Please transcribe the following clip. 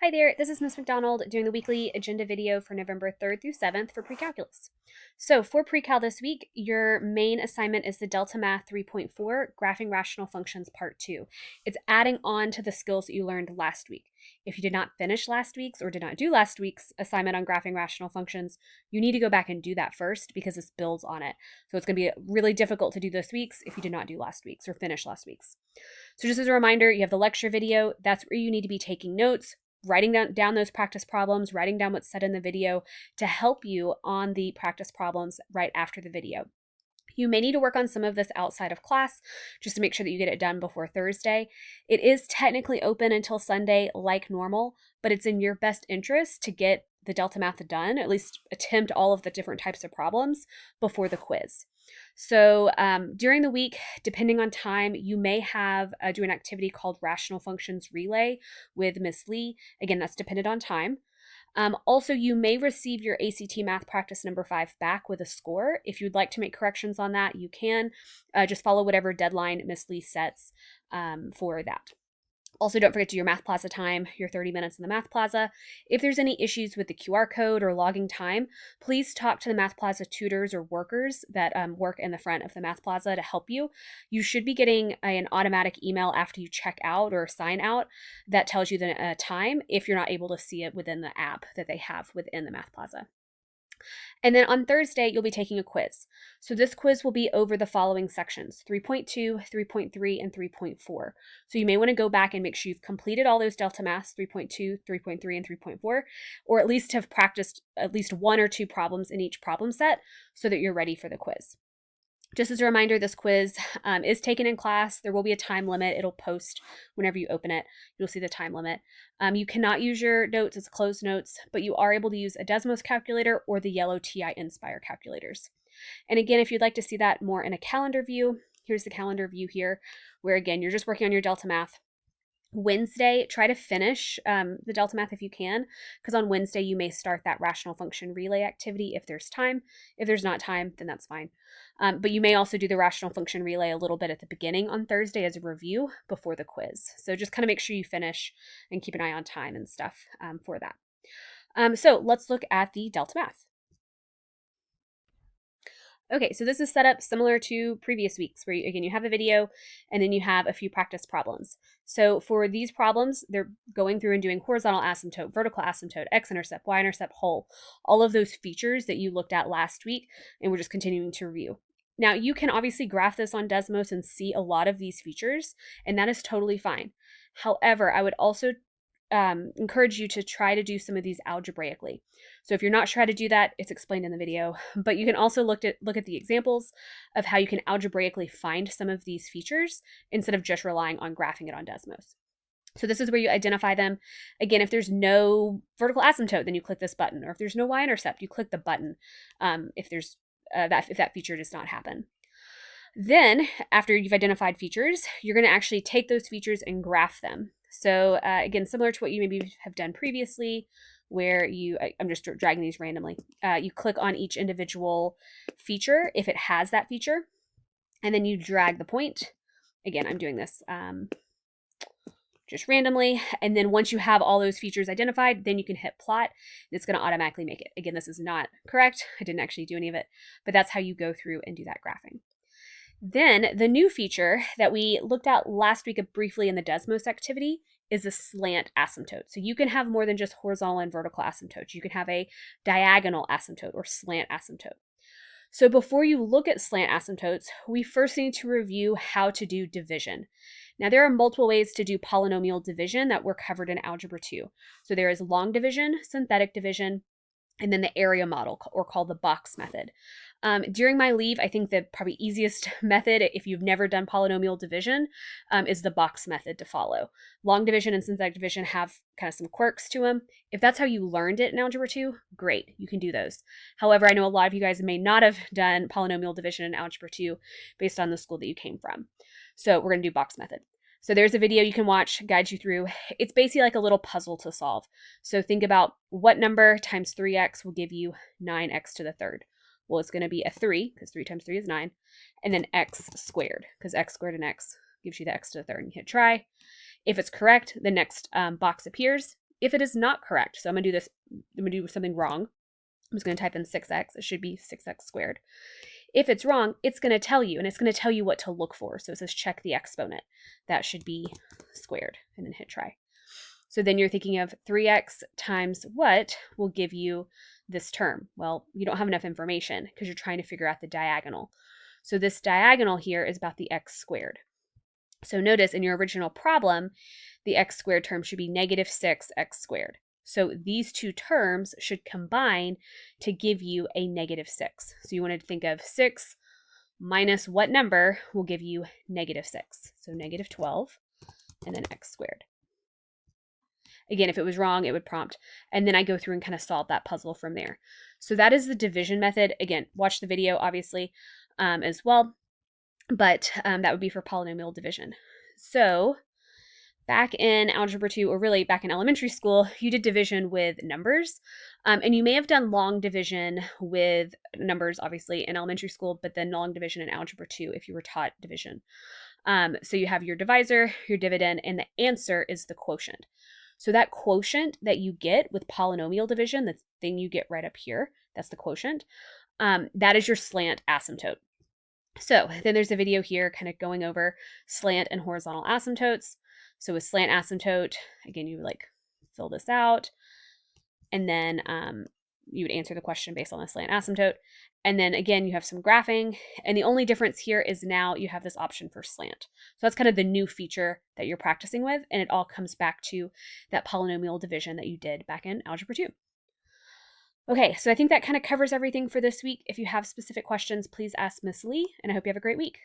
Hi there, this is Miss McDonald doing the weekly agenda video for November 3rd through 7th for pre-calculus. So for pre-cal this week, your main assignment is the Delta Math 3.4 Graphing Rational Functions Part 2. It's adding on to the skills that you learned last week. If you did not finish last week's or did not do last week's assignment on graphing rational functions, you need to go back and do that first because this builds on it. So it's going to be really difficult to do this week's if you did not do last week's or finish last week's. So just as a reminder, you have the lecture video. That's where you need to be taking notes, writing down those practice problems, writing down what's said in the video to help you on the practice problems right after the video. You may need to work on some of this outside of class just to make sure that you get it done before Thursday. It is technically open until Sunday like normal, but it's in your best interest to get the Delta Math done, at least attempt all of the different types of problems before the quiz. So during the week, depending on time, you may have do an activity called Rational Functions Relay with Miss Lee. Again, that's dependent on time. Also, you may receive your ACT Math Practice number 5 back with a score. If you'd like to make corrections on that, you can. Just follow whatever deadline Miss Lee sets for that. Also, don't forget to do your Math Plaza time, your 30 minutes in the Math Plaza. If there's any issues with the QR code or logging time, please talk to the Math Plaza tutors or workers that work in the front of the Math Plaza to help you. You should be getting an automatic email after you check out or sign out that tells you the time if you're not able to see it within the app that they have within the Math Plaza. And then on Thursday, you'll be taking a quiz. So this quiz will be over the following sections, 3.2, 3.3, and 3.4. So you may want to go back and make sure you've completed all those Delta Maths, 3.2, 3.3, and 3.4, or at least have practiced at least one or two problems in each problem set so that you're ready for the quiz. Just as a reminder, this quiz is taken in class. There will be a time limit. It'll post whenever you open it. You'll see the time limit. You cannot use your notes as closed notes, but you are able to use a Desmos calculator or the yellow TI Inspire calculators. And again, if you'd like to see that more in a calendar view, here's the calendar view here, where again, you're just working on your Delta Math. Wednesday, try to finish the Delta Math if you can, because on Wednesday you may start that rational function relay activity if there's time. If there's not time, then that's fine. But you may also do the rational function relay a little bit at the beginning on Thursday as a review before the quiz. So just kind of make sure you finish and keep an eye on time and stuff for that. So let's look at the Delta Math. Okay, so this is set up similar to previous weeks where, again, you have a video and then you have a few practice problems. So for these problems, they're going through and doing horizontal asymptote, vertical asymptote, x-intercept, y-intercept, whole, all of those features that you looked at last week, and we're just continuing to review. Now, you can obviously graph this on Desmos and see a lot of these features, and that is totally fine. However, I would also encourage you to try to do some of these algebraically. So if you're not sure how to do that, it's explained in the video, but you can also look at the examples of how you can algebraically find some of these features instead of just relying on graphing it on Desmos. So this is where you identify them. Again, if there's no vertical asymptote, then you click this button, or if there's no y-intercept, you click the button if that feature does not happen. Then, after you've identified features, you're going to actually take those features and graph them. So again, similar to what you maybe have done previously, where I'm just dragging these randomly. You click on each individual feature if it has that feature, and then you drag the point. Again, I'm doing this just randomly. And then once you have all those features identified, then you can hit plot. It's going to automatically make it. Again, this is not correct. I didn't actually do any of it, but that's how you go through and do that graphing. Then the new feature that we looked at last week briefly in the Desmos activity is a slant asymptote. So you can have more than just horizontal and vertical asymptotes. You can have a diagonal asymptote or slant asymptote. So before you look at slant asymptotes, we first need to review how to do division. Now, there are multiple ways to do polynomial division that were covered in Algebra 2. So there is long division, synthetic division, and then the area model, or called the box method. During my leave, I think the probably easiest method, if you've never done polynomial division, is the box method to follow. Long division and synthetic division have kind of some quirks to them. If that's how you learned it in Algebra 2, great, you can do those. However, I know a lot of you guys may not have done polynomial division in Algebra 2 based on the school that you came from. So we're going to do box method. So there's a video you can watch, guides you through. It's basically like a little puzzle to solve. So think about what number times 3x will give you 9x to the third. Well, it's going to be a 3, because 3 times 3 is 9, and then x squared, because x squared and x gives you the x to the third. And you hit try. If it's correct, the next box appears. If it is not correct, so I'm going to do something wrong. I'm just going to type in 6x. It should be 6x squared. If it's wrong, it's going to tell you, and it's going to tell you what to look for. So it says check the exponent. That should be squared, and then hit try. So then you're thinking of 3x times what will give you this term? Well, you don't have enough information because you're trying to figure out the diagonal. So this diagonal here is about the x squared. So notice in your original problem, the x squared term should be negative 6x squared. So these two terms should combine to give you a negative 6. So you wanted to think of 6 minus what number will give you negative 6. So negative 12 and then x squared. Again, if it was wrong, it would prompt. And then I go through and kind of solve that puzzle from there. So that is the division method. Again, watch the video, obviously, as well. But that would be for polynomial division. So back in Algebra 2, or really back in elementary school, you did division with numbers. And you may have done long division with numbers, obviously, in elementary school, but then long division in Algebra 2 if you were taught division. So you have your divisor, your dividend, and the answer is the quotient. So that quotient that you get with polynomial division, the thing you get right up here, that's the quotient, that is your slant asymptote. So then there's a video here kind of going over slant and horizontal asymptotes. So with slant asymptote, again, you would like fill this out, and then you would answer the question based on the slant asymptote. And then again, you have some graphing, and the only difference here is now you have this option for slant. So that's kind of the new feature that you're practicing with, and it all comes back to that polynomial division that you did back in Algebra 2. Okay, so I think that kind of covers everything for this week. If you have specific questions, please ask Miss Lee, and I hope you have a great week.